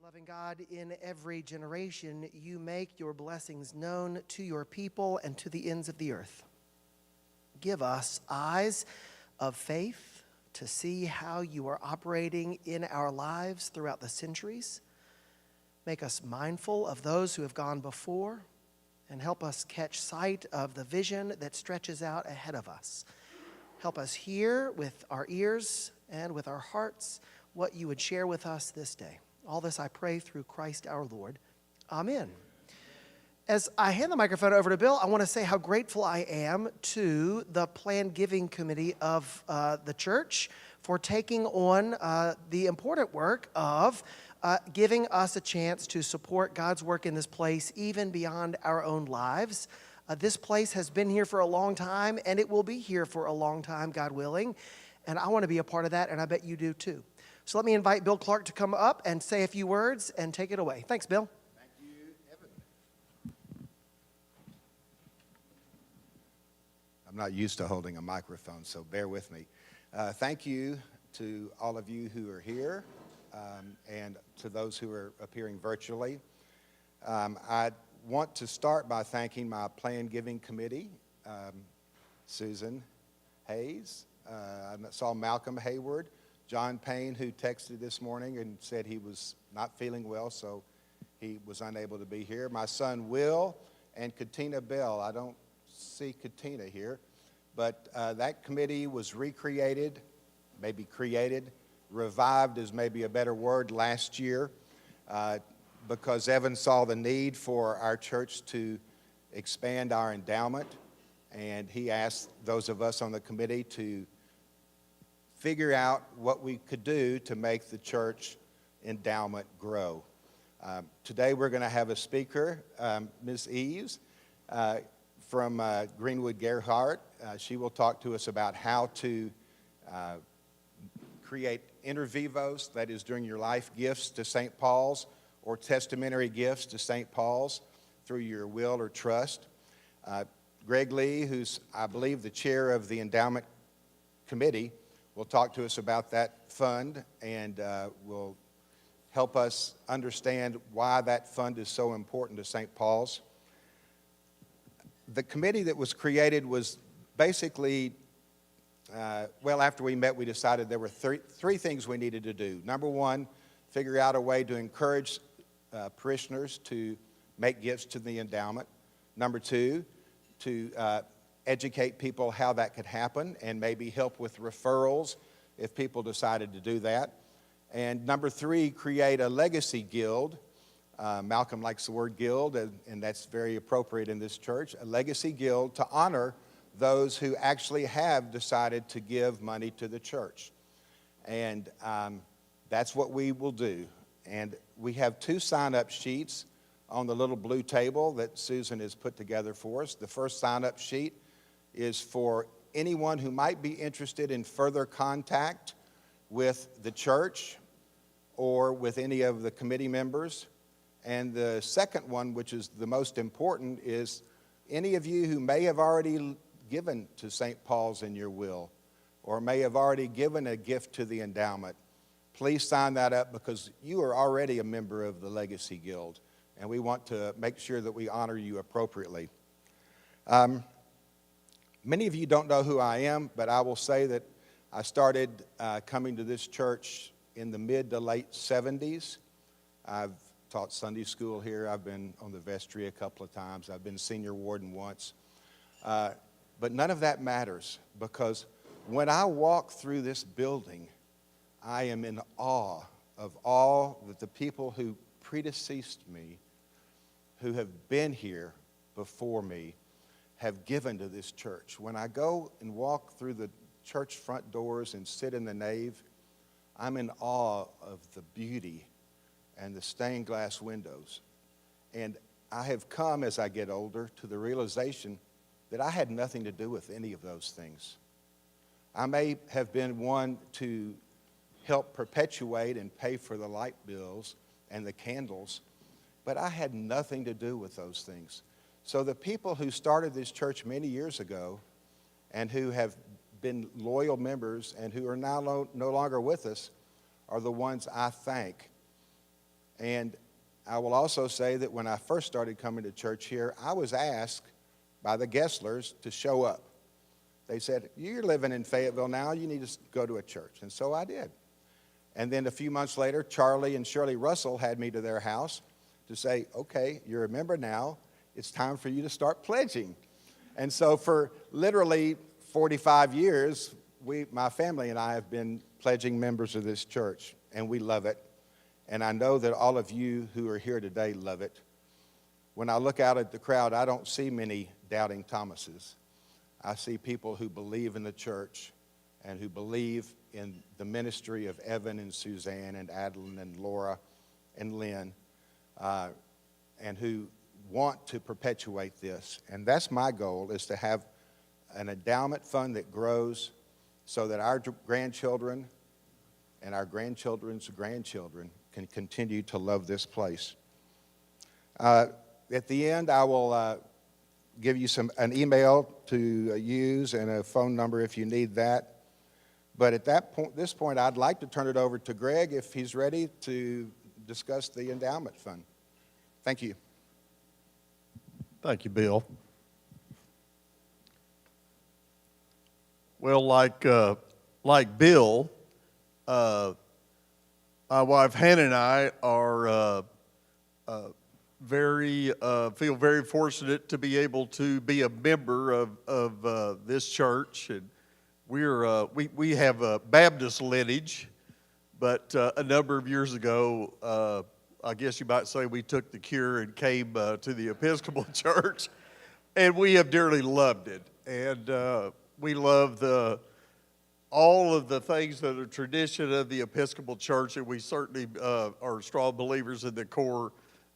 Loving God, in every generation, you make your blessings known to your people and to the ends of the earth. Give us eyes of faith to see how you are operating in our lives throughout the centuries. Make us mindful of those who have gone before, and help us catch sight of the vision that stretches out ahead of us. Help us hear with our ears and with our hearts what you would share with us this day. All this I pray through Christ our Lord. Amen. As I hand the microphone over to Bill, I want to say how grateful I am to the Planned Giving Committee of the church for taking on the important work of giving us a chance to support God's work in this place, even beyond our own lives. This place has been here for a long time, and it will be here for a long time, God willing. And I want to be a part of that, and I bet you do too. So let me invite Bill Clark to come up and say a few words and take it away. Thanks, Bill. Thank you, Evan. I'm not used to holding a microphone, so bear with me. Thank you to all of you who are here and to those who are appearing virtually. I want to start by thanking my Planned Giving Committee, Susan Hayes. I saw Malcolm Hayward, John Payne, who texted this morning and said he was not feeling well, so he was unable to be here. My son Will and Katina Bell. I don't see Katina here, but that committee was recreated, maybe created, revived is maybe a better word, last year because Evan saw the need for our church to expand our endowment, and he asked those of us on the committee to figure out what we could do to make the church endowment grow. Today we're going to have a speaker, Ms. Eaves from Greenwood Gerhardt. She will talk to us about how to create inter vivos, that is during your life, gifts to St. Paul's or testamentary gifts to St. Paul's through your will or trust. Greg Lee, who's I believe the chair of the endowment committee, will talk to us about that fund and will help us understand why that fund is so important to St. Paul's. The committee that was created was basically, after we met, we decided there were three things we needed to do. Number one, figure out a way to encourage parishioners to make gifts to the endowment. Number two, to educate people how that could happen and maybe help with referrals if people decided to do that. And number three, create a legacy guild. Malcolm likes the word guild, and that's very appropriate in this church. A legacy guild to honor those who actually have decided to give money to the church. And that's what we will do. And we have 2 sign-up sheets on the little blue table that Susan has put together for us. The first sign-up sheet is for anyone who might be interested in further contact with the church or with any of the committee members. And the second one, which is the most important, is any of you who may have already given to St. Paul's in your will or may have already given a gift to the endowment. Please sign that up because you are already a member of the Legacy Guild, and we want to make sure that we honor you appropriately. Many of you don't know who I am, but I will say that I started coming to this church in the mid to late 70s. I've taught Sunday school here. I've been on the vestry a couple of times. I've been senior warden once. But none of that matters because when I walk through this building, I am in awe of all that the people who predeceased me, who have been here before me, have given to this church. When I go and walk through the church front doors and sit in the nave, I'm in awe of the beauty and the stained glass windows. And I have come, as I get older, to the realization that I had nothing to do with any of those things. I may have been one to help perpetuate and pay for the light bills and the candles, but I had nothing to do with those things. So the people who started this church many years ago and who have been loyal members and who are now no longer with us are the ones I thank. And I will also say that when I first started coming to church here, I was asked by the Gesslers to show up. They said, you're living in Fayetteville now, you need to go to a church. And so I did. And then a few months later, Charlie and Shirley Russell had me to their house to say, okay, you're a member now, it's time for you to start pledging. And so for literally 45 years, my family and I have been pledging members of this church, and we love it. And I know that all of you who are here today love it. When I look out at the crowd, I don't see many doubting Thomases. I see people who believe in the church and who believe in the ministry of Evan and Suzanne and Adeline and Laura and Lynn, and who want to perpetuate this. And that's my goal, is to have an endowment fund that grows so that our grandchildren and our grandchildren's grandchildren can continue to love this place. At the end, I will give you an email to use and a phone number if you need that. But at this point, I'd like to turn it over to Greg if he's ready to discuss the endowment fund. Thank you. Thank you, Bill. Well, like Bill, my wife Hannah and I are feel very fortunate to be able to be a member of this church, and we have a Baptist lineage, but a number of years ago, I guess you might say we took the cure and came to the Episcopal Church, and we have dearly loved it, and we love all of the things that are tradition of the Episcopal Church, and we certainly are strong believers in the core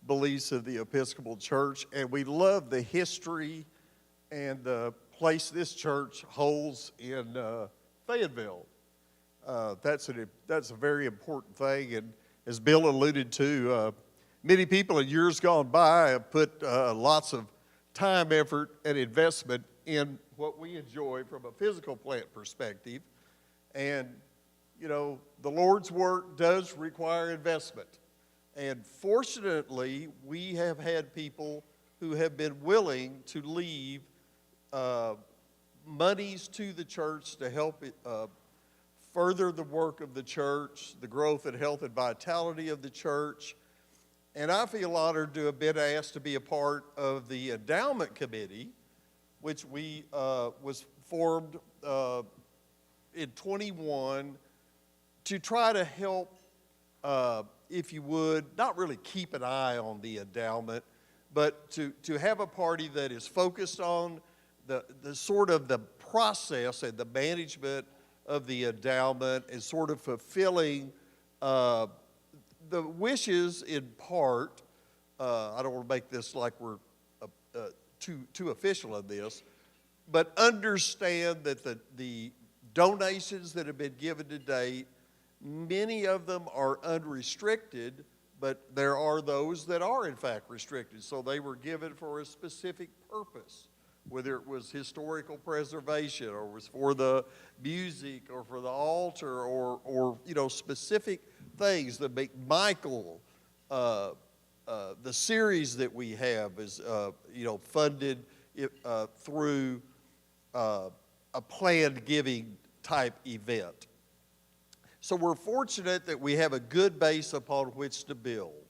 beliefs of the Episcopal Church, and we love the history and the place this church holds in Fayetteville. That's a very important thing, and as Bill alluded to, many people in years gone by have put lots of time, effort, and investment in what we enjoy from a physical plant perspective. And, you know, the Lord's work does require investment. And fortunately, we have had people who have been willing to leave monies to the church to help it, further the work of the church, the growth and health and vitality of the church. And I feel honored to have been asked to be a part of the endowment committee, which was formed in 21 to try to help, if you would, not really keep an eye on the endowment, but to have a party that is focused on the sort of the process and the management of the endowment and sort of fulfilling the wishes in part. I don't want to make this like we're too official of this, but understand that the donations that have been given to date, many of them are unrestricted, but there are those that are in fact restricted. So they were given for a specific purpose, whether it was historical preservation or was for the music or for the altar or you know, specific things. The McMichael, the series that we have is you know, funded through a planned giving type event. So we're fortunate that we have a good base upon which to build.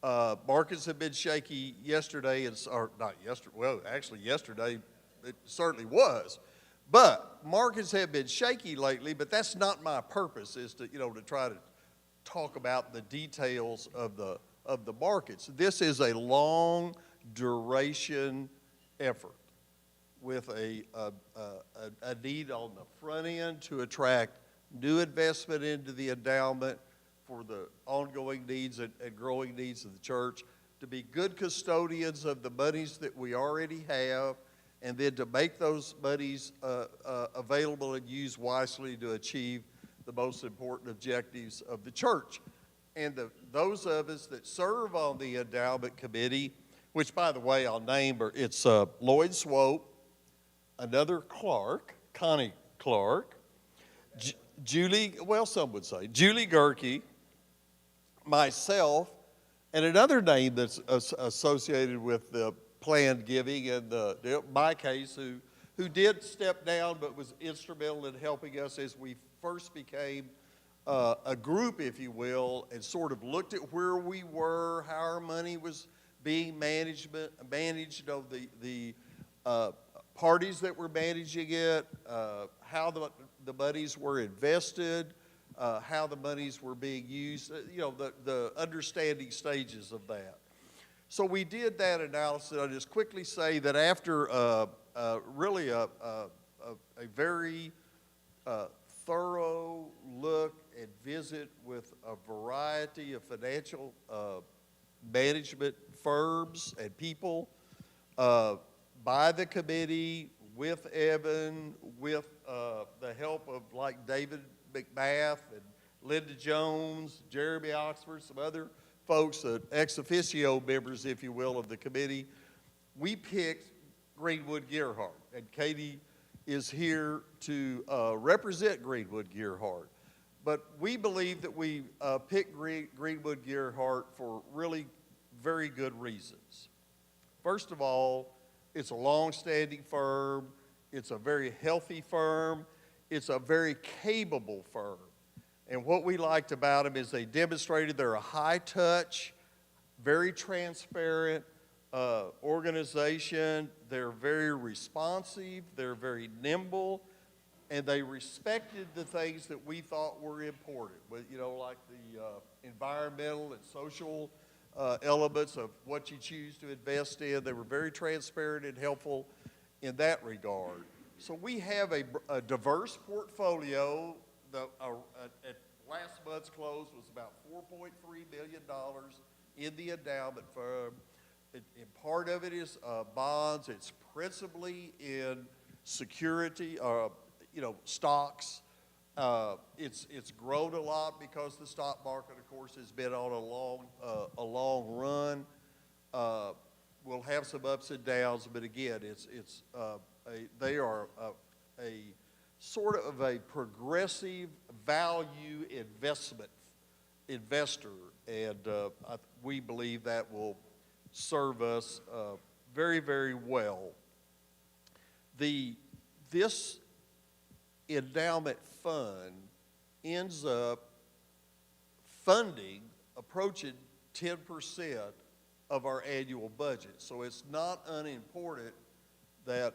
Markets have been shaky yesterday, or not yesterday, well, actually yesterday it certainly was. But markets have been shaky lately, but that's not my purpose, is to, you know, to try to talk about the details of the markets. This is a long duration effort with a need on the front end to attract new investment into the endowment for the ongoing needs and growing needs of the church, to be good custodians of the monies that we already have, and then to make those monies available and used wisely to achieve the most important objectives of the church. And those of us that serve on the endowment committee, which, by the way, I'll name, it's Lloyd Swope, another Clark, Connie Clark, Julie, well, some would say, Julie Gerke, myself, And another name that's associated with the planned giving, and my case, who did step down but was instrumental in helping us as we first became a group, if you will, and sort of looked at where we were, how our money was being managed, the parties that were managing it, how the monies were invested, how the monies were being used, the understanding stages of that. So we did that analysis. I'll just quickly say that after really a very thorough look and visit with a variety of financial management firms and people, by the committee, with Evan, with the help of like David McMath and Linda Jones, Jeremy Oxford, some other folks, ex officio members, if you will, of the committee, we picked Greenwood Gearhart. And Katie is here to represent Greenwood Gearhart. But we believe that we picked Greenwood Gearhart for really very good reasons. First of all, it's a long-standing firm. It's a very healthy firm. It's a very capable firm. And what we liked about them is they demonstrated they're a high-touch, very transparent organization. They're very responsive. They're very nimble. And they respected the things that we thought were important, like the environmental and social elements of what you choose to invest in. They were very transparent and helpful in that regard. So we have a diverse portfolio. At last month's close was about $4.3 million in the endowment firm. And part of it is bonds. It's principally in security, stocks. It's grown a lot because the stock market, of course, has been on a long run. We'll have some ups and downs, but again, they are a sort of a progressive value investor, and we believe that will serve us very, very well. This endowment fund ends up funding approaching 10% of our annual budget. So it's not unimportant that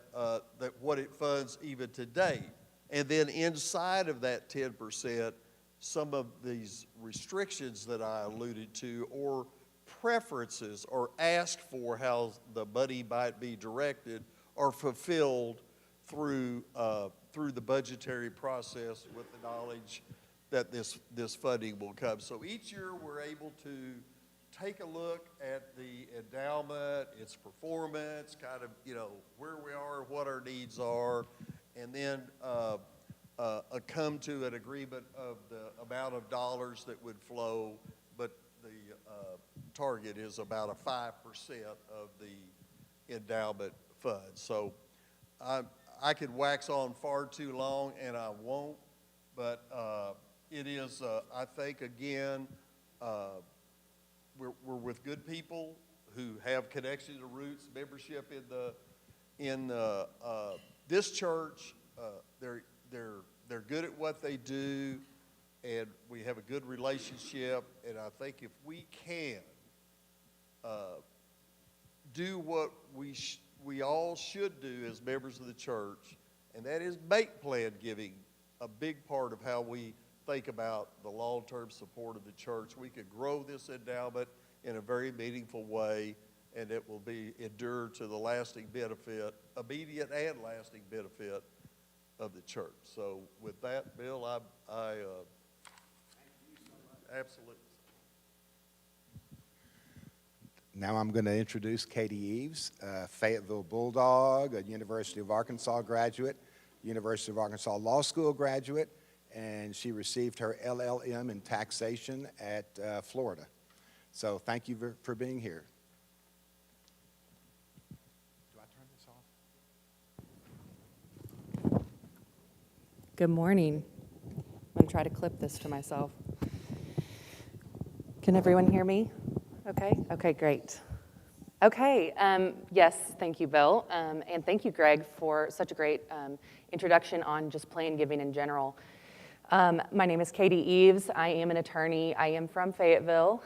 what it funds even today. And then inside of that 10%, some of these restrictions that I alluded to, or preferences or ask for how the money might be directed, are fulfilled through the budgetary process with the knowledge that this funding will come. So each year we're able to take a look at the endowment, its performance, kind of, where we are, what our needs are, and then come to an agreement of the amount of dollars that would flow, but the target is about a 5% of the endowment fund. So I could wax on far too long, and I won't, but it is, I think, again, we're with good people who have connection to roots, membership in this church. They're good at what they do, and we have a good relationship. And I think if we can do what we all should do as members of the church, and that is make planned giving a big part of how we think about the long-term support of the church, we could grow this endowment in a very meaningful way, and it will endure to the lasting benefit, immediate and lasting benefit of the church. So with that, Bill, I absolutely. Now I'm going to introduce Katie Eaves, Fayetteville Bulldog, a University of Arkansas graduate, University of Arkansas Law School graduate, and she received her LLM in taxation at Florida. So thank you for being here. Do I turn this off? Good morning. I'm going to try to clip this to myself. Can everyone hear me? Okay, great. Okay, yes, thank you, Bill, and thank you, Greg, for such a great introduction on just plan giving in general. My name is Katie Eaves. I am an attorney. I am from Fayetteville.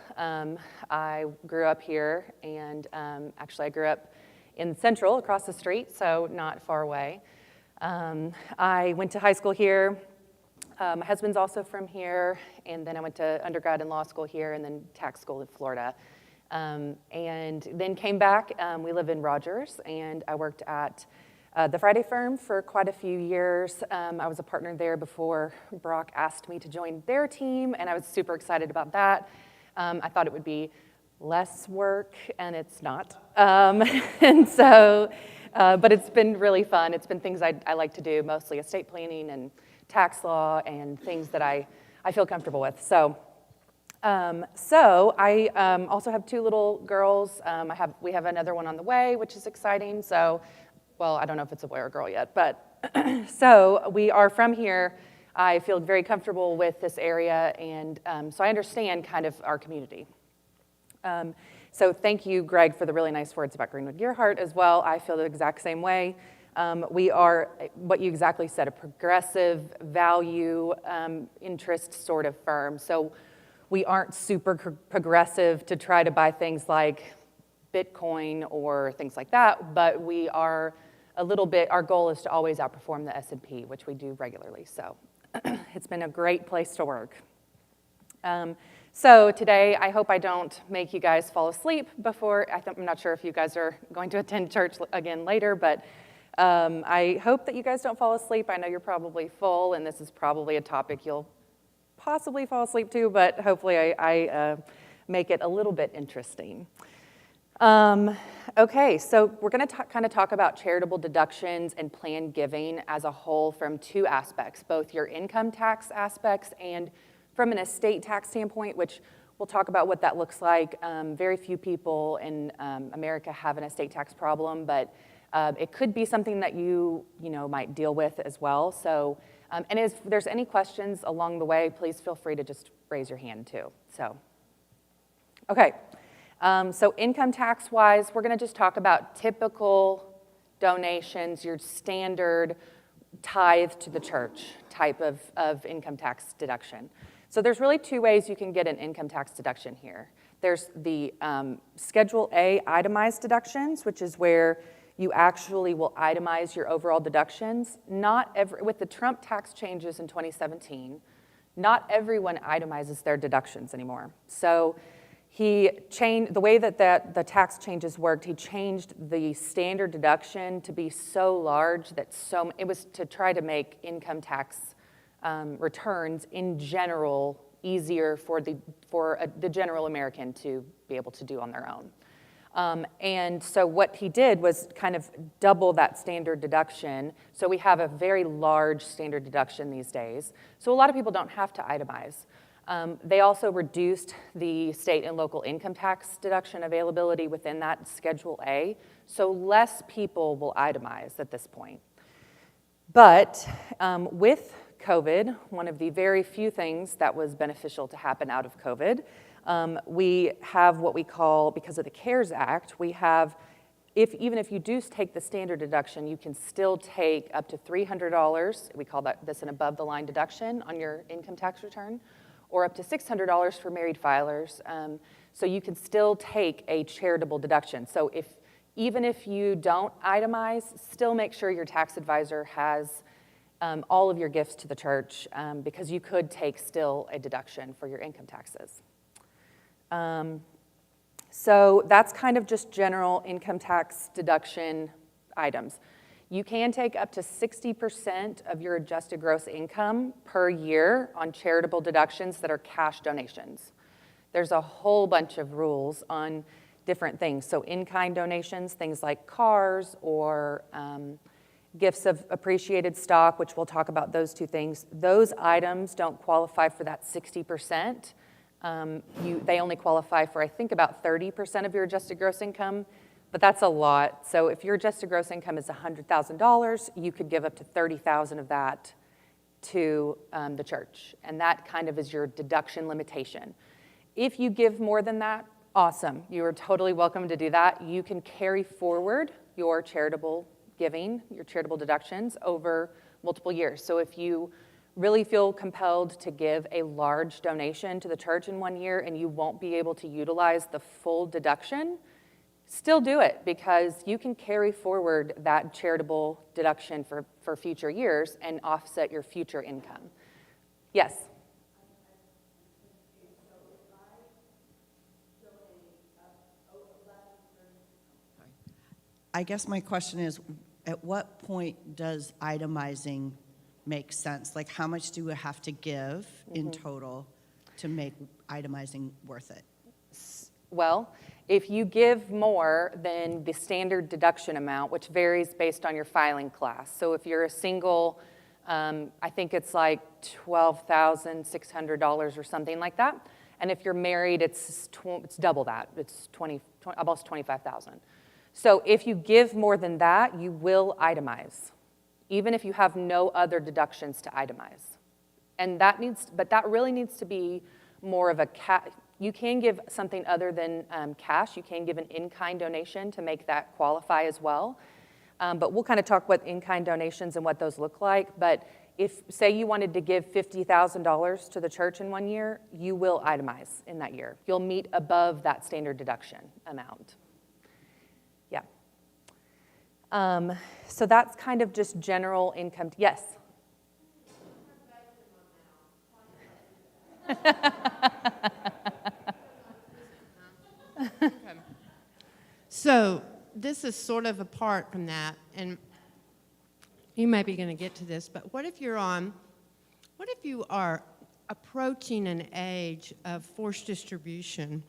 I grew up here, and actually I grew up in Central, across the street, so not far away. I went to high school here. My husband's also from here, and then I went to undergrad and law school here, and then tax school in Florida. And then came back. We live in Rogers, and I worked at the Friday firm for quite a few years. I was a partner there before Brock asked me to join their team, and I was super excited about that. I thought it would be less work, and it's not. And so, but it's been really fun. It's been things I like to do, mostly estate planning and tax law and things that I feel comfortable with. So I also have two little girls. We have another one on the way, which is exciting. So, well, I don't know if it's a boy or a girl yet, but so we are from here. I feel very comfortable with this area, and so I understand kind of our community. So thank you, Greg, for the really nice words about Greenwood Gearhart as well. I feel the exact same way. We are, what you exactly said, a progressive value interest sort of firm. So we aren't super progressive to try to buy things like Bitcoin or things like that, but we are a little bit, our goal is to always outperform the S&P, which we do regularly. So it's been a great place to work. So today, I hope I don't make you guys fall asleep before, I'm not sure if you guys are going to attend church again later, but I hope that you guys don't fall asleep. I know you're probably full, and this is probably a topic you'll possibly fall asleep to, but hopefully I make it a little bit interesting. Okay, so we're going to kind of talk about charitable deductions and planned giving as a whole from two aspects, both your income tax aspects and from an estate tax standpoint, which we'll talk about what that looks like. Very few people in America have an estate tax problem, but it could be something that you might deal with as well. So, and if there's any questions along the way, please feel free to just raise your hand too. So, okay. So income tax-wise, we're going to just talk about typical donations, your standard tithe to the church type of income tax deduction. So there's really two ways you can get an income tax deduction here. There's the Schedule A itemized deductions, which is where you actually will itemize your overall deductions. With the Trump tax changes in 2017, not everyone itemizes their deductions anymore. So he changed the way that the tax changes worked. He changed the standard deduction to be so large that it was to try to make income tax returns in general easier for the general American to be able to do on their own. And so what he did was kind of double that standard deduction. So we have a very large standard deduction these days. So a lot of people don't have to itemize. They also reduced the state and local income tax deduction availability within that Schedule A, so less people will itemize at this point. But with COVID, one of the very few things that was beneficial to happen out of COVID, we have what we call, because of the CARES Act, we have, even if you do take the standard deduction, you can still take up to $300, we call this an above-the-line deduction on your income tax return, or up to $600 for married filers. So you can still take a charitable deduction. So even if you don't itemize, still make sure your tax advisor has all of your gifts to the church, because you could take still a deduction for your income taxes. So that's kind of just general income tax deduction items. You can take up to 60% of your adjusted gross income per year on charitable deductions that are cash donations. There's a whole bunch of rules on different things. So in-kind donations, things like cars or gifts of appreciated stock, which we'll talk about those two things. Those items don't qualify for that 60%. They only qualify for, I think, about 30% of your adjusted gross income. But that's a lot. So if your adjusted gross income is $100,000, you could give up to $30,000 of that to the church. And that kind of is your deduction limitation. If you give more than that, Awesome. You are totally welcome to do that. You can carry forward your charitable giving, your charitable deductions over multiple years. So if you really feel compelled to give a large donation to the church in 1 year and you won't be able to utilize the full deduction, still do it, because you can carry forward that charitable deduction for future years and offset your future income. Yes? I guess my question is, at what point does itemizing make sense? Like, how much do we have to give in total to make itemizing worth it? Well, if you give more than the standard deduction amount, which varies based on your filing class. So if you're a single, I think it's like $12,600 or something like that. And if you're married, it's double that. It's almost $25,000. So if you give more than that, you will itemize, even if you have no other deductions to itemize. And that really needs to be more of a you can give something other than cash. You can give an in-kind donation to make that qualify as well. But we'll kind of talk what in-kind donations and what those look like. But if, say you wanted to give $50,000 to the church in 1 year, you will itemize in that year. You'll meet above that standard deduction amount. Yeah. So that's kind of just general income. Yes? So this is sort of apart from that, and you may be going to get to this, but what if you are approaching an age of forced distribution?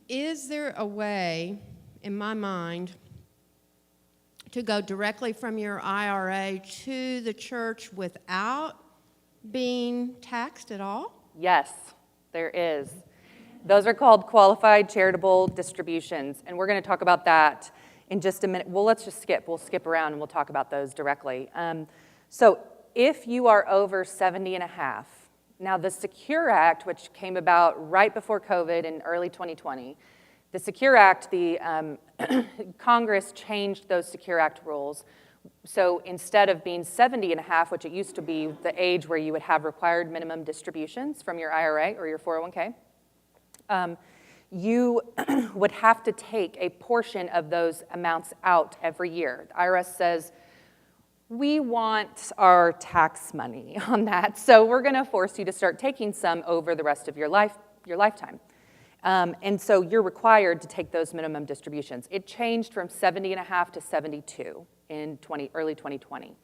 Is there a way, in my mind, to go directly from your IRA to the church without being taxed at all? Yes, there is. Those are called qualified charitable distributions, and we're going to talk about that in just a minute. Well, let's just skip. We'll skip around and we'll talk about those directly. So if you are over 70 and a half, now the Secure Act, which came about right before COVID in early 2020, the Secure Act, the Congress changed those Secure Act rules. So instead of being 70 and a half, which it used to be the age where you would have required minimum distributions from your IRA or your 401k, you would have to take a portion of those amounts out every year. The IRS says, we want our tax money on that, so we're going to force you to start taking some over the rest of your lifetime. And so you're required to take those minimum distributions. It changed from 70 and a half to 72 in early 2020.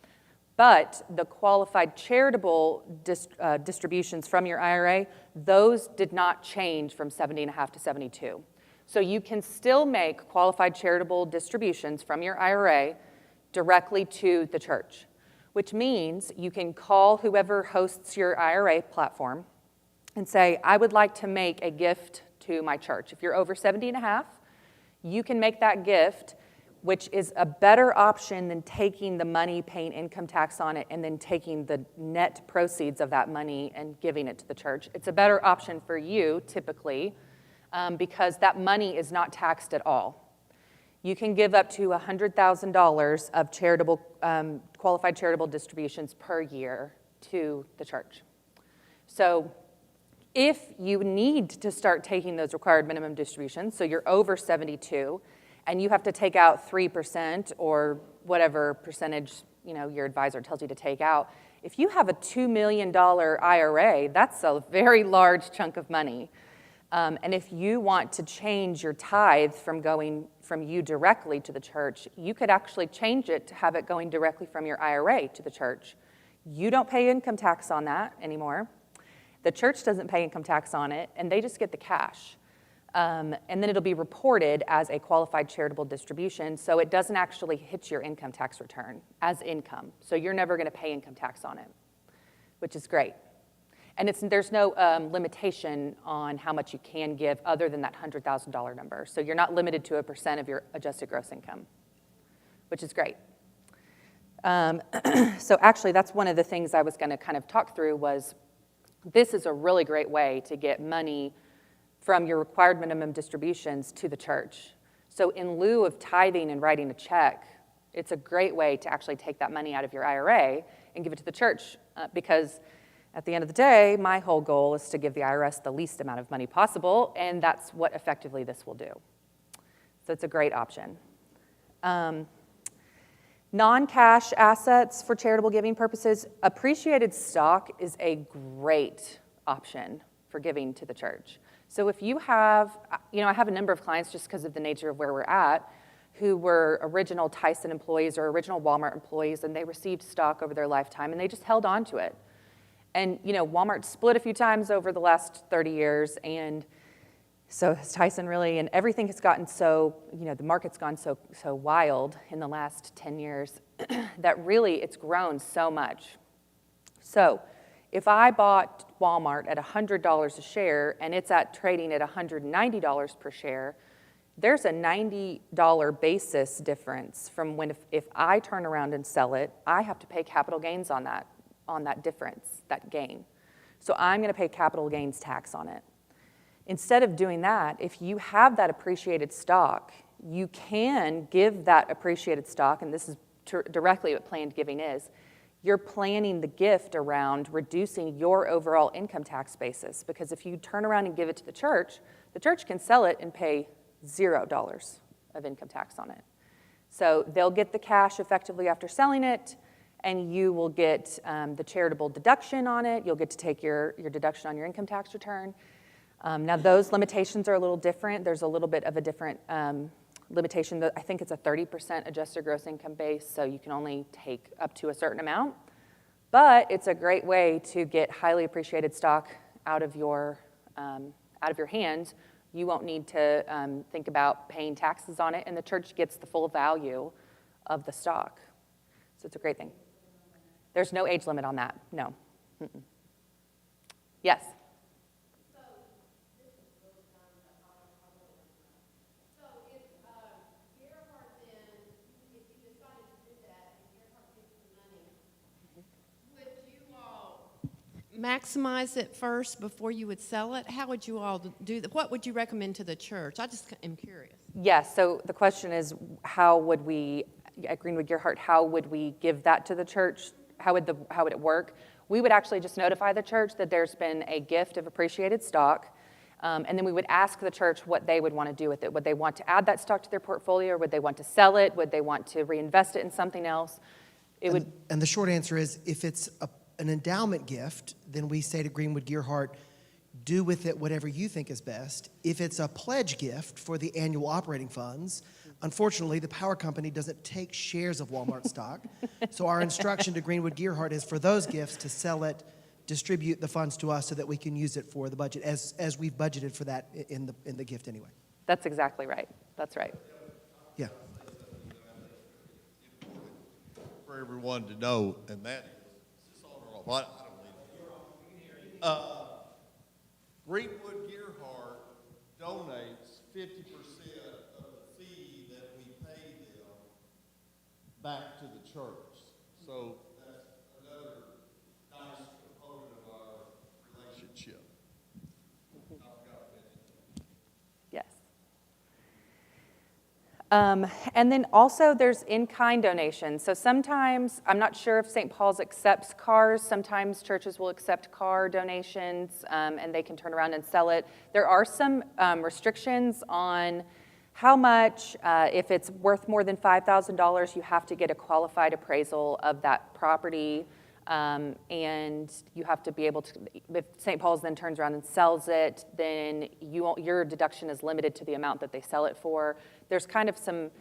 But the qualified charitable distributions from your IRA, those did not change from 70 and a half to 72. So you can still make qualified charitable distributions from your IRA directly to the church, which means you can call whoever hosts your IRA platform and say, I would like to make a gift to my church. If you're over 70 and a half, you can make that gift, which is a better option than taking the money, paying income tax on it, and then taking the net proceeds of that money and giving it to the church. It's a better option for you, typically, because that money is not taxed at all. You can give up to $100,000 of charitable, qualified charitable distributions per year to the church. So if you need to start taking those required minimum distributions, so you're over 72, and you have to take out 3% or whatever percentage your advisor tells you to take out, if you have a $2 million IRA, that's a very large chunk of money. And if you want to change your tithe from going from you directly to the church, you could actually change it to have it going directly from your IRA to the church. You don't pay income tax on that anymore. The church doesn't pay income tax on it, and they just get the cash. And then it'll be reported as a qualified charitable distribution, so it doesn't actually hit your income tax return as income. So you're never going to pay income tax on it, which is great. And there's no limitation on how much you can give other than that $100,000 number. So you're not limited to a percent of your adjusted gross income, which is great. So actually, that's one of the things I was going to kind of talk through was this is a really great way to get money from your required minimum distributions to the church. So in lieu of tithing and writing a check, it's a great way to actually take that money out of your IRA and give it to the church, because at the end of the day, my whole goal is to give the IRS the least amount of money possible, and that's what effectively this will do. So it's a great option. Non-cash assets for charitable giving purposes, appreciated stock is a great option for giving to the church. So if you have, I have a number of clients just because of the nature of where we're at, who were original Tyson employees or original Walmart employees, and they received stock over their lifetime, and they just held on to it. And, Walmart split a few times over the last 30 years, and so has Tyson really, and everything has gotten so, the market's gone so wild in the last 10 years that really it's grown so much. So if I bought Walmart at $100 a share and it's trading at $190 per share, there's a $90 basis difference from when if I turn around and sell it, I have to pay capital gains on that difference, that gain. So I'm going to pay capital gains tax on it. Instead of doing that, if you have that appreciated stock, you can give that appreciated stock, and this is directly what planned giving is, you're planning the gift around reducing your overall income tax basis, because if you turn around and give it to the church can sell it and pay $0 of income tax on it. So they'll get the cash effectively after selling it, and you will get the charitable deduction on it. You'll get to take your deduction on your income tax return. Now, those limitations are a little different. There's a little bit of a different limitation. I think it's a 30% adjusted gross income base, so you can only take up to a certain amount. But it's a great way to get highly appreciated stock out of your hands. You won't need to think about paying taxes on it, and the church gets the full value of the stock. So it's a great thing. There's no age limit on that, no. Mm-mm. Yes? Maximize it first before you would sell it? How would you all do that? What would you recommend to the church? I just am curious. Yes, so the question is, how would we, at Greenwood Your Heart, how would we give that to the church? How would it work? We would actually just notify the church that there's been a gift of appreciated stock, and then we would ask the church what they would want to do with it. Would they want to add that stock to their portfolio, or would they want to sell it? Would they want to reinvest it in something else? And the short answer is, if it's an endowment gift, then we say to Greenwood Gearhart, do with it whatever you think is best. If it's a pledge gift for the annual operating funds, unfortunately, the power company doesn't take shares of Walmart stock. So our instruction to Greenwood Gearhart is for those gifts to sell it, distribute the funds to us so that we can use it for the budget, as we've budgeted for that in the gift anyway. That's exactly right. That's right. Yeah. For everyone to know, and that is, I don't need it. Greenwood Gearhart donates 50% of the fee that we pay them back to the church. So that's another nice component of our relationship. I forgot to mention that. Yes. And then also there's in-kind donations. So sometimes, I'm not sure if St. Paul's accepts cars. Sometimes churches will accept car donations, and they can turn around and sell it. There are some restrictions on how much, if it's worth more than $5,000, you have to get a qualified appraisal of that property. And you have to be able to, if St. Paul's then turns around and sells it, then your deduction is limited to the amount that they sell it for. There's kind of some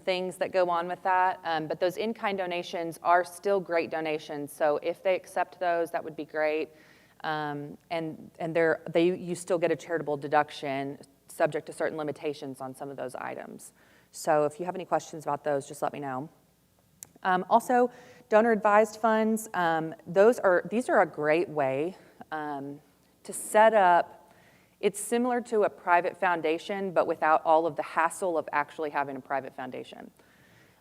things that go on with that, but those in-kind donations are still great donations. So if they accept those, that would be great. And you still get a charitable deduction subject to certain limitations on some of those items. So if you have any questions about those, just let me know. Also, donor-advised funds, these are a great way to set up. It's similar to a private foundation, but without all of the hassle of actually having a private foundation.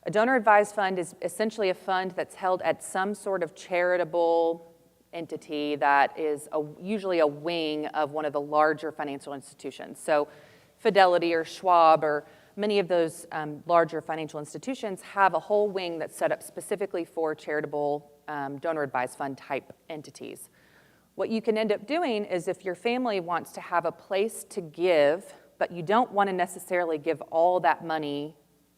A donor-advised fund is essentially a fund that's held at some sort of charitable entity that is usually a wing of one of the larger financial institutions. So Fidelity or Schwab or many of those larger financial institutions have a whole wing that's set up specifically for charitable donor advised fund type entities. What you can end up doing is if your family wants to have a place to give, but you don't want to necessarily give all that money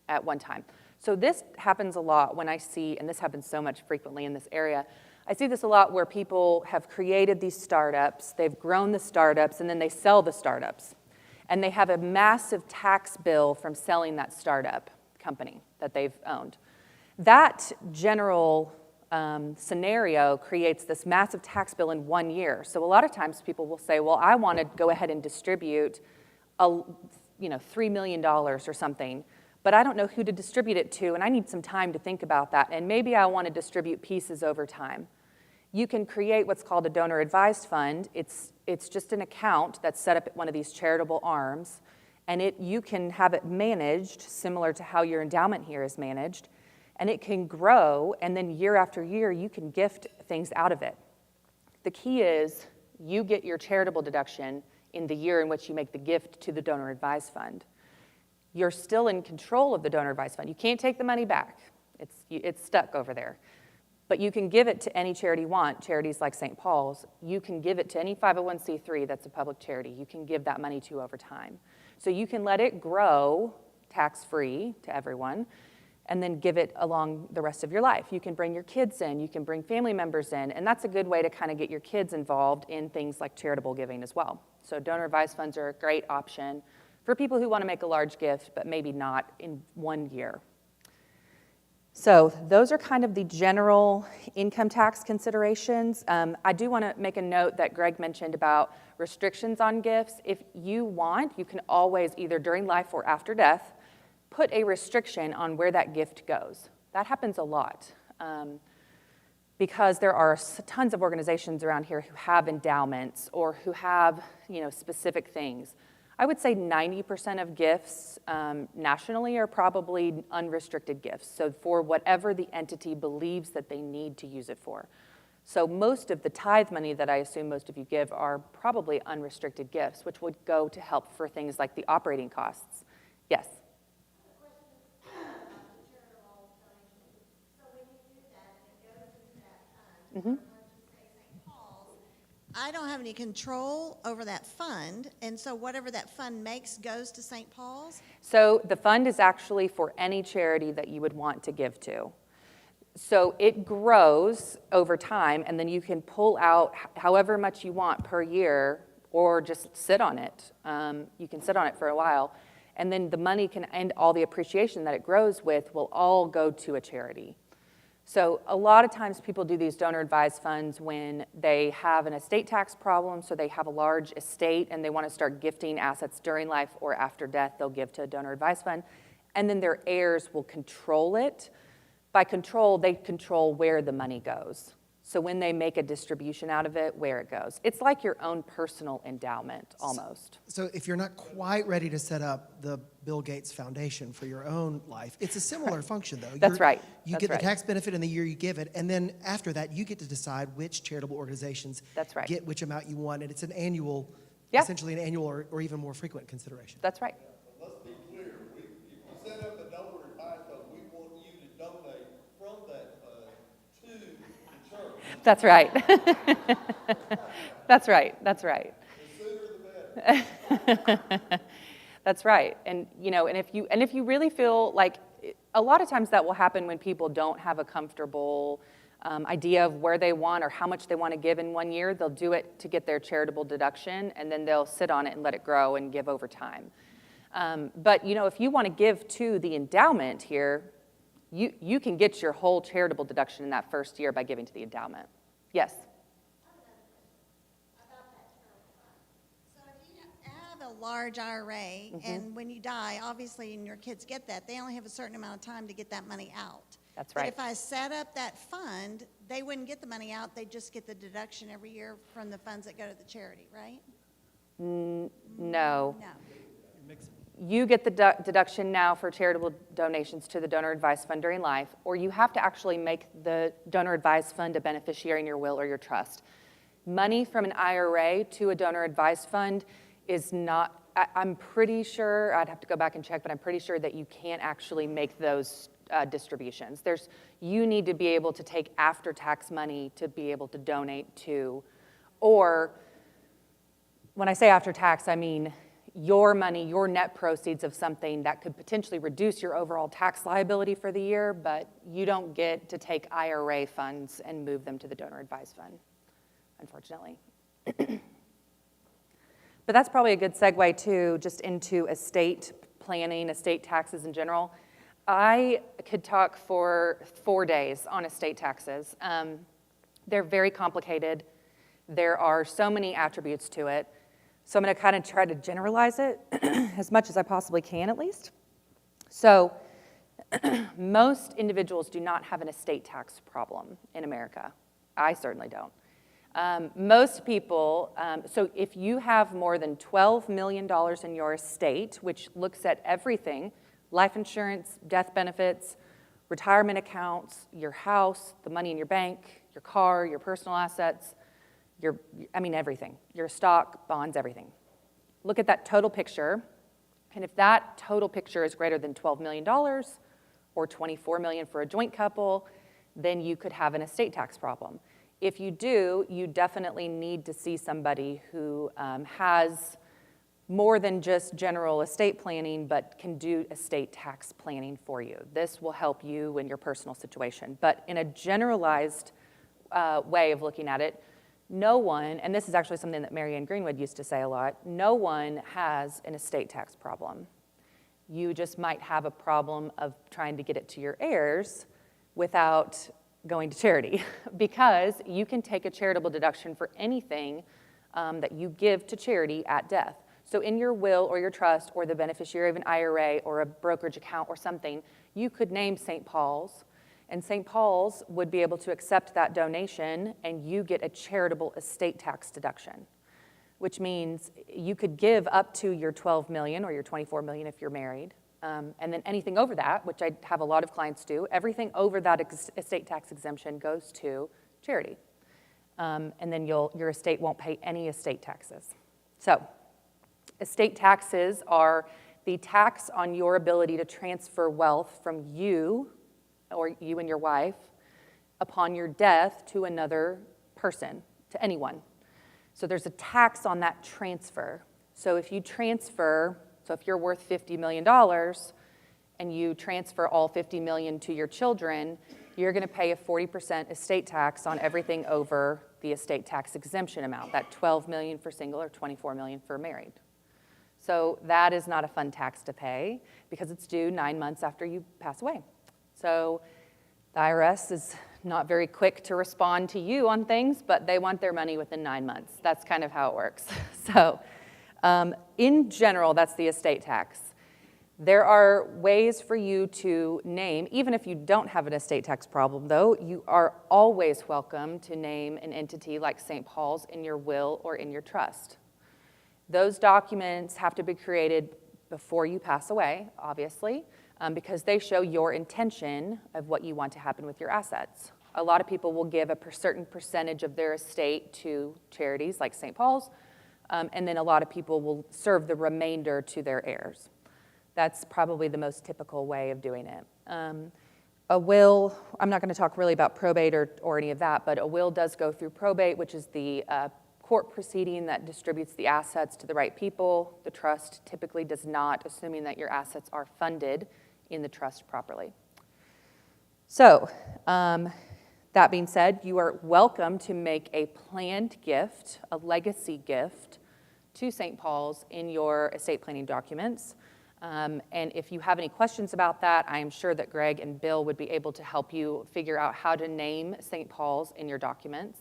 at one time. So this happens a lot when I see, and this happens so much frequently in this area, I see this a lot where people have created these startups, they've grown the startups, and then they sell the startups. And they have a massive tax bill from selling that startup company that they've owned. That general scenario creates this massive tax bill in 1 year. So a lot of times people will say, well, I want to go ahead and distribute $3 million or something, but I don't know who to distribute it to, and I need some time to think about that, and maybe I want to distribute pieces over time. You can create what's called a donor advised fund. It's just an account that's set up at one of these charitable arms, and you can have it managed similar to how your endowment here is managed, and it can grow, and then year after year, you can gift things out of it. The key is you get your charitable deduction in the year in which you make the gift to the donor advised fund. You're still in control of the donor advised fund. You can't take the money back. It's stuck over there. But you can give it to any charity you want, charities like St. Paul's. You can give it to any 501c3 that's a public charity. You can give that money to over time. So you can let it grow tax-free to everyone, and then give it along the rest of your life. You can bring your kids in, you can bring family members in, and that's a good way to kind of get your kids involved in things like charitable giving as well. So donor advised funds are a great option for people who want to make a large gift, but maybe not in 1 year. So those are kind of the general income tax considerations. I do want to make a note that Greg mentioned about restrictions on gifts. If you want, you can always, either during life or after death, put a restriction on where that gift goes. That happens a lot because there are tons of organizations around here who have endowments or who have, specific things. I would say 90% of gifts nationally are probably unrestricted gifts, so for whatever the entity believes that they need to use it for. So most of the tithe money that I assume most of you give are probably unrestricted gifts, which would go to help for things like the operating costs. Yes? Mm-hmm. I don't have any control over that fund, and so whatever that fund makes goes to St. Paul's? So the fund is actually for any charity that you would want to give to. So it grows over time, and then you can pull out however much you want per year or just sit on it. You can sit on it for a while, and then the money and all the appreciation that it grows with will all go to a charity. So a lot of times people do these donor advised funds when they have an estate tax problem, so they have a large estate and they want to start gifting assets during life or after death. They'll give to a donor advised fund, and then their heirs will control it. By control, they control where the money goes. So when they make a distribution out of it, where it goes. It's like your own personal endowment, almost. So if you're not quite ready to set up the Bill Gates Foundation for your own life, it's a similar function, though. That's right. You That's get right. the tax benefit in the year you give it, and then after that, you get to decide which charitable organizations That's right. get which amount you want, and it's an annual, Yeah. essentially an annual or even more frequent consideration. That's right. Let's be clear, if we set up a donor advised fund, we want you to donate from that fund to the church. That's right. That's right. That's right. The sooner the better. That's right. And if you really feel like a lot of times that will happen when people don't have a comfortable idea of where they want or how much they want to give in 1 year, they'll do it to get their charitable deduction, and then they'll sit on it and let it grow and give over time. But if you want to give to the endowment here, you can get your whole charitable deduction in that first year by giving to the endowment. Yes? So if you have a large IRA, and when you die, obviously, and your kids get that, they only have a certain amount of time to get that money out. That's But right. if I set up that fund, they wouldn't get the money out, they'd just get the deduction every year from the funds that go to the charity, right? No. No. you get the deduction now for charitable donations to the donor advised fund during life, or you have to actually make the donor advised fund a beneficiary in your will or your trust. Money from an IRA to a donor advised fund is not, I'm pretty sure, I'd have to go back and check, but I'm pretty sure that you can't actually make those distributions. You need to be able to take after-tax money to be able to donate to, or when I say after-tax, I mean your money, your net proceeds of something that could potentially reduce your overall tax liability for the year, but you don't get to take IRA funds and move them to the donor advised fund, unfortunately. But that's probably a good segue too, just into estate planning, estate taxes in general. I could talk for 4 days on estate taxes. They're very complicated. There are so many attributes to it. So I'm going to kind of try to generalize it as much as I possibly can, at least. So most individuals do not have an estate tax problem in America. I certainly don't. Most people, so if you have more than $12 million in your estate, which looks at everything, life insurance, death benefits, retirement accounts, your house, the money in your bank, your car, your personal assets, everything, your stock, bonds, everything. Look at that total picture, and if that total picture is greater than $12 million or $24 million for a joint couple, then you could have an estate tax problem. If you do, you definitely need to see somebody who has more than just general estate planning, but can do estate tax planning for you. This will help you in your personal situation. But in a generalized way of looking at it, no one, and this is actually something that Marianne Greenwood used to say a lot, no one has an estate tax problem. You just might have a problem of trying to get it to your heirs without going to charity, because you can take a charitable deduction for anything that you give to charity at death. So in your will or your trust or the beneficiary of an IRA or a brokerage account or something, you could name St. Paul's, and St. Paul's would be able to accept that donation, and you get a charitable estate tax deduction, which means you could give up to your $12 million or your $24 million if you're married, and then anything over that, which I have a lot of clients do, everything over that estate tax exemption goes to charity, and then your estate won't pay any estate taxes. So estate taxes are the tax on your ability to transfer wealth from you or you and your wife upon your death to another person, to anyone. So there's a tax on that transfer. So if you transfer, so if you're worth $50 million and you transfer all $50 million to your children, you're going to pay a 40% estate tax on everything over the estate tax exemption amount, that $12 million for single or $24 million for married. So that is not a fun tax to pay because it's due 9 months after you pass away. So the IRS is not very quick to respond to you on things, but they want their money within 9 months. That's kind of how it works. So in general, that's the estate tax. There are ways for you to name, even if you don't have an estate tax problem though, you are always welcome to name an entity like St. Paul's in your will or in your trust. Those documents have to be created before you pass away, obviously, because they show your intention of what you want to happen with your assets. A lot of people will give a certain percentage of their estate to charities like St. Paul's, and then a lot of people will serve the remainder to their heirs. That's probably the most typical way of doing it. A will, I'm not going to talk really about probate or any of that, but a will does go through probate, which is the court proceeding that distributes the assets to the right people. The trust typically does not, assuming that your assets are funded in the trust properly. So, that being said, you are welcome to make a planned gift, a legacy gift, to St. Paul's in your estate planning documents. And if you have any questions about that, I am sure that Greg and Bill would be able to help you figure out how to name St. Paul's in your documents.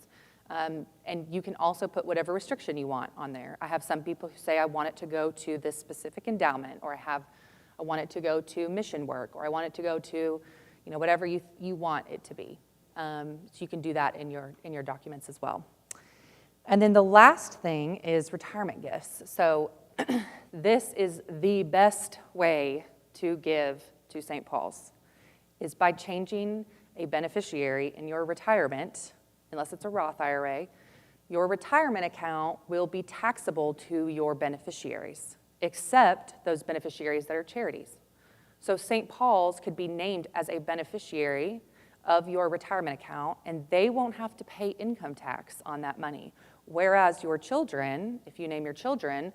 And you can also put whatever restriction you want on there. I have some people who say, I want it to go to this specific endowment, or I want it to go to mission work, or I want it to go to, whatever you want it to be. So you can do that in your documents as well. And then the last thing is retirement gifts. So This is the best way to give to St. Paul's, is by changing a beneficiary in your retirement, unless it's a Roth IRA. Your retirement account will be taxable to your beneficiaries, except those beneficiaries that are charities. So St. Paul's could be named as a beneficiary of your retirement account, and they won't have to pay income tax on that money. Whereas your children, if you name your children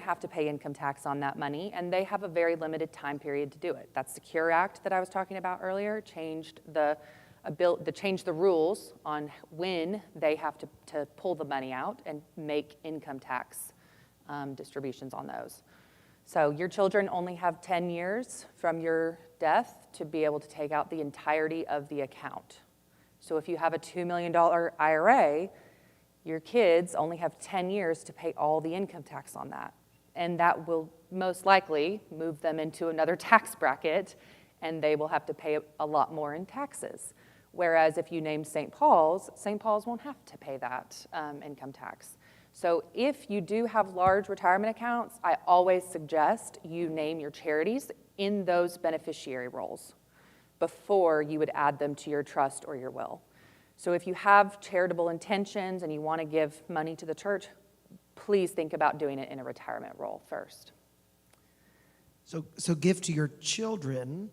have to pay income tax on that money, and they have a very limited time period to do it. That Secure Act that I was talking about earlier changed the rules on when they have to pull the money out and make income tax distributions on those. So your children only have 10 years from your death to be able to take out the entirety of the account. So if you have a $2 million IRA, your kids only have 10 years to pay all the income tax on that. And that will most likely move them into another tax bracket, and they will have to pay a lot more in taxes. Whereas if you name St. Paul's won't have to pay that income tax. So if you do have large retirement accounts, I always suggest you name your charities in those beneficiary roles before you would add them to your trust or your will. So if you have charitable intentions and you want to give money to the church, please think about doing it in a retirement role first. So give to your children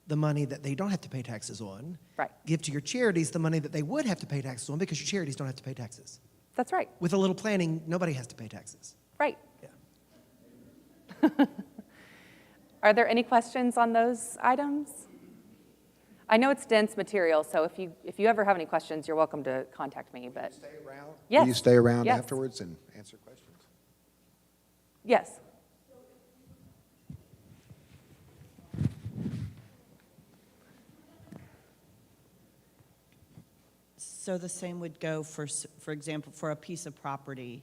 the money that they don't have to pay taxes on. Right. Give to your charities the money that they would have to pay taxes on because your charities don't have to pay taxes. That's right. With a little planning, nobody has to pay taxes. Right. Yeah. Are there any questions on those items? I know it's dense material, so if you ever have any questions, you're welcome to contact me. But Stay around? Yes. Will you stay around Yes. afterwards and answer questions? yes. So the same would go for example, for a piece of property.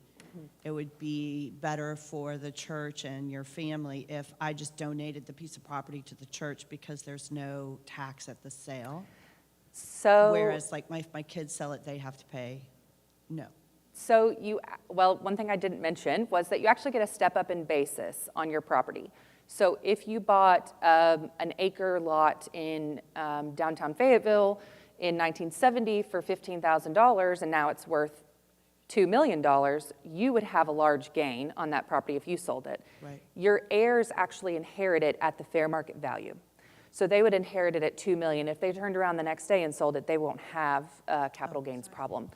It would be better for the church and your family if I just donated the piece of property to the church because there's no tax at the sale. So Whereas like my kids sell it, they have to pay. No. So one thing I didn't mention was that you actually get a step up in basis on your property. So if you bought an acre lot in downtown Fayetteville in 1970 for $15,000 and now it's worth $2 million, you would have a large gain on that property if you sold it. Right. Your heirs actually inherit it at the fair market value. So they would inherit it at $2 million. If they turned around the next day and sold it, they won't have a capital gains problem.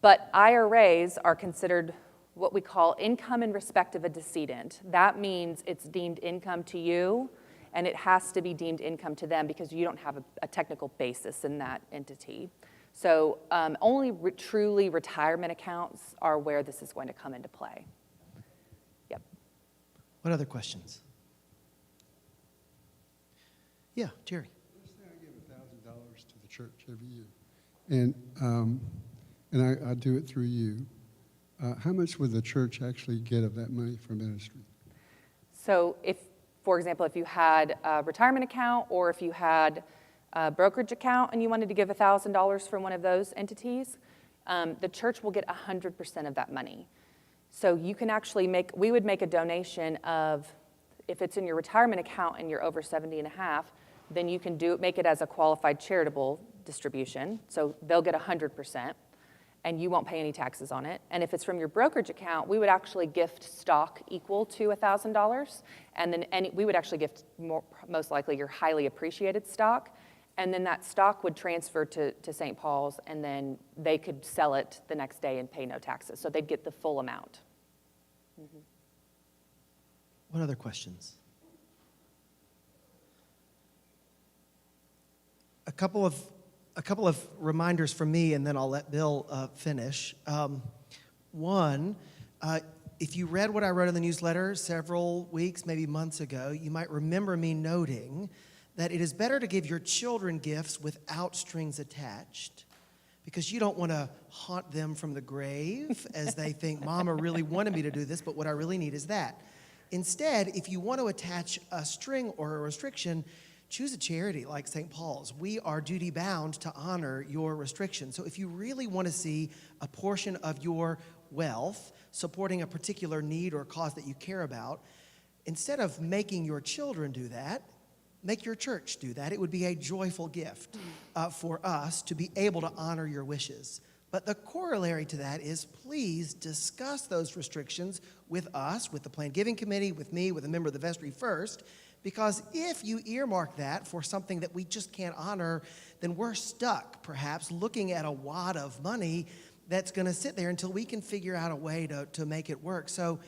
But IRAs are considered what we call income in respect of a decedent. That means it's deemed income to you, and it has to be deemed income to them because you don't have a technical basis in that entity. So only truly retirement accounts are where this is going to come into play. Yep. What other questions? Yeah, Jerry. Let's say I give $1,000 to the church every year, and I do it through you. How much would the church actually get of that money for ministry? So if, for example, if you had a retirement account or if you had a brokerage account and you wanted to give $1,000 from one of those entities, the church will get 100% of that money. So you can actually we would make a donation of, if it's in your retirement account and you're over 70 and a half, then you can make it as a qualified charitable distribution. So they'll get 100%. And you won't pay any taxes on it. And if it's from your brokerage account, we would actually gift stock equal to $1,000, and then we would actually gift most likely your highly appreciated stock, and then that stock would transfer to St. Paul's, and then they could sell it the next day and pay no taxes. So they'd get the full amount. Mm-hmm. What other questions? A couple of reminders from me, and then I'll let Bill finish. One, if you read what I wrote in the newsletter several weeks, maybe months ago, you might remember me noting that it is better to give your children gifts without strings attached, because you don't want to haunt them from the grave as they think, Mama really wanted me to do this, but what I really need is that. Instead, if you want to attach a string or a restriction, choose a charity like St. Paul's. We are duty-bound to honor your restrictions. So if you really want to see a portion of your wealth, supporting a particular need or cause that you care about, instead of making your children do that, make your church do that. It would be a joyful gift for us to be able to honor your wishes. But the corollary to that is please discuss those restrictions with us, with the Planned Giving Committee, with me, with a member of the vestry first, because if you earmark that for something that we just can't honor, then we're stuck, perhaps, looking at a wad of money that's going to sit there until we can figure out a way to make it work. So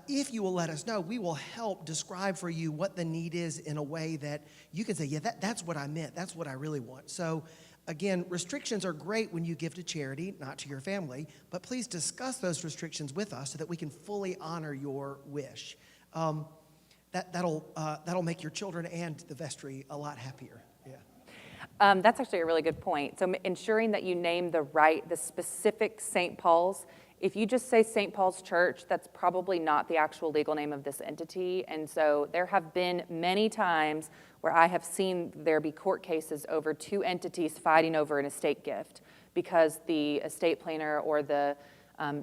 if you will let us know, we will help describe for you what the need is in a way that you can say, yeah, that's what I meant. That's what I really want. So again, restrictions are great when you give to charity, not to your family, but please discuss those restrictions with us so that we can fully honor your wish. That'll make your children and the vestry a lot happier. Yeah. That's actually a really good point. So ensuring that you name the specific St. Paul's. If you just say St. Paul's Church, that's probably not the actual legal name of this entity. And so there have been many times where I have seen there be court cases over two entities fighting over an estate gift because the estate planner or the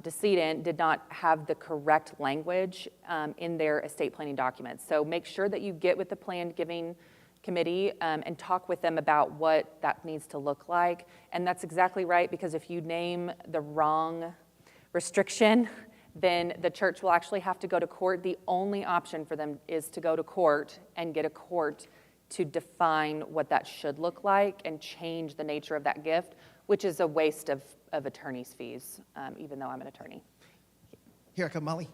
decedent did not have the correct language in their estate planning documents. So make sure that you get with the Planned Giving Committee and talk with them about what that needs to look like. And that's exactly right, because if you name the wrong restriction, then the church will actually have to go to court. The only option for them is to go to court and get a court to define what that should look like and change the nature of that gift, which is a waste of attorney's fees, even though I'm an attorney. Here I come, Molly.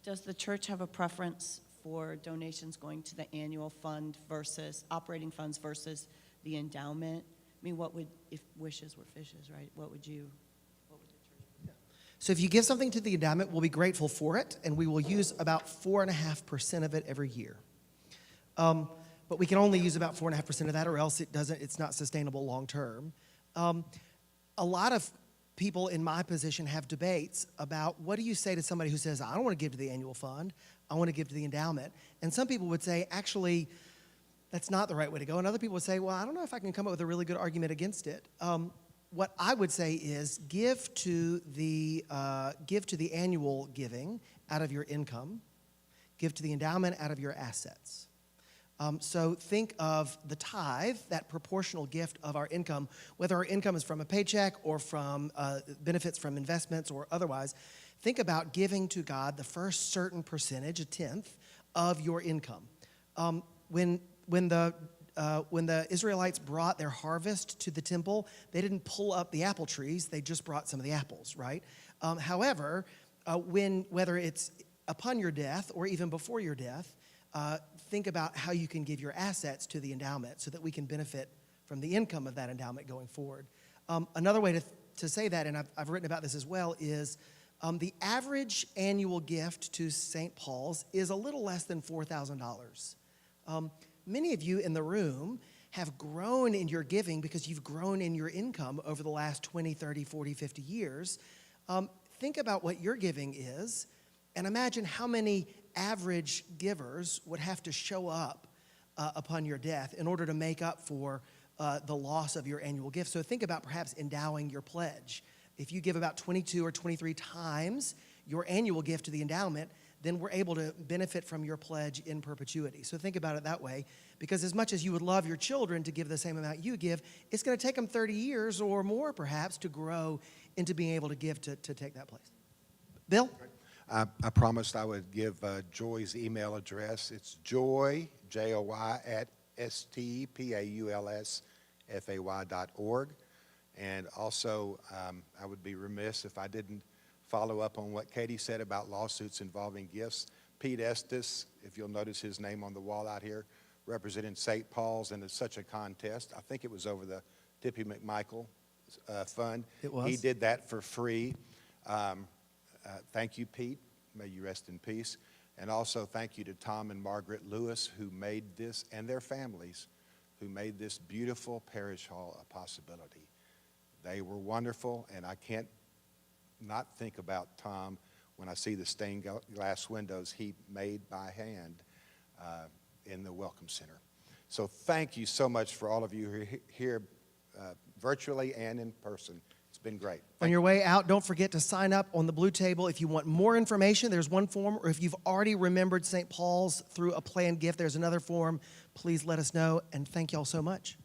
Does the church have a preference for donations going to the annual fund versus operating funds versus the endowment? I mean, what would, if wishes were fishes, right? What would the church do? So if you give something to the endowment, we'll be grateful for it, and we will use about 4.5% of it every year. But we can only use about 4.5% of that, or else it's not sustainable long term. A lot of people in my position have debates about what do you say to somebody who says, I don't want to give to the annual fund, I want to give to the endowment. And some people would say, actually, that's not the right way to go. And other people would say, well, I don't know if I can come up with a really good argument against it. What I would say is give to the annual giving out of your income, give to the endowment out of your assets. So think of the tithe, that proportional gift of our income, whether our income is from a paycheck or from benefits from investments or otherwise. Think about giving to God the first certain percentage, a tenth, of your income. When the Israelites brought their harvest to the temple, they didn't pull up the apple trees, they just brought some of the apples, right? However, whether it's upon your death or even before your death, think about how you can give your assets to the endowment so that we can benefit from the income of that endowment going forward. Another way to say that, and I've written about this as well, is the average annual gift to St. Paul's is a little less than $4,000. Many of you in the room have grown in your giving because you've grown in your income over the last 20, 30, 40, 50 years. Think about what your giving is, and imagine how many average givers would have to show up upon your death in order to make up for the loss of your annual gift. So think about perhaps endowing your pledge. If you give about 22 or 23 times your annual gift to the endowment, then we're able to benefit from your pledge in perpetuity. So think about it that way, because as much as you would love your children to give the same amount you give, it's going to take them 30 years or more perhaps to grow into being able to give to take that place. Bill? I promised I would give Joy's email address. It's joy, Joy, at stpaulsfay.org. And also, I would be remiss if I didn't follow up on what Katie said about lawsuits involving gifts. Pete Estes, if you'll notice his name on the wall out here, represented St. Paul's in such a contest. I think it was over the Tippy McMichael Fund. It was. He did that for free. Thank you, Pete. May you rest in peace. And also thank you to Tom and Margaret Lewis, who made this, and their families, who made this beautiful parish hall a possibility. They were wonderful, and I can't not think about Tom when I see the stained glass windows he made by hand in the Welcome Center. So thank you so much for all of you who are here virtually and in person. It's been great. On your way out, don't forget to sign up on the blue table. If you want more information, there's one form, or if you've already remembered St. Paul's through a planned gift, there's another form. Please let us know, and thank you all so much.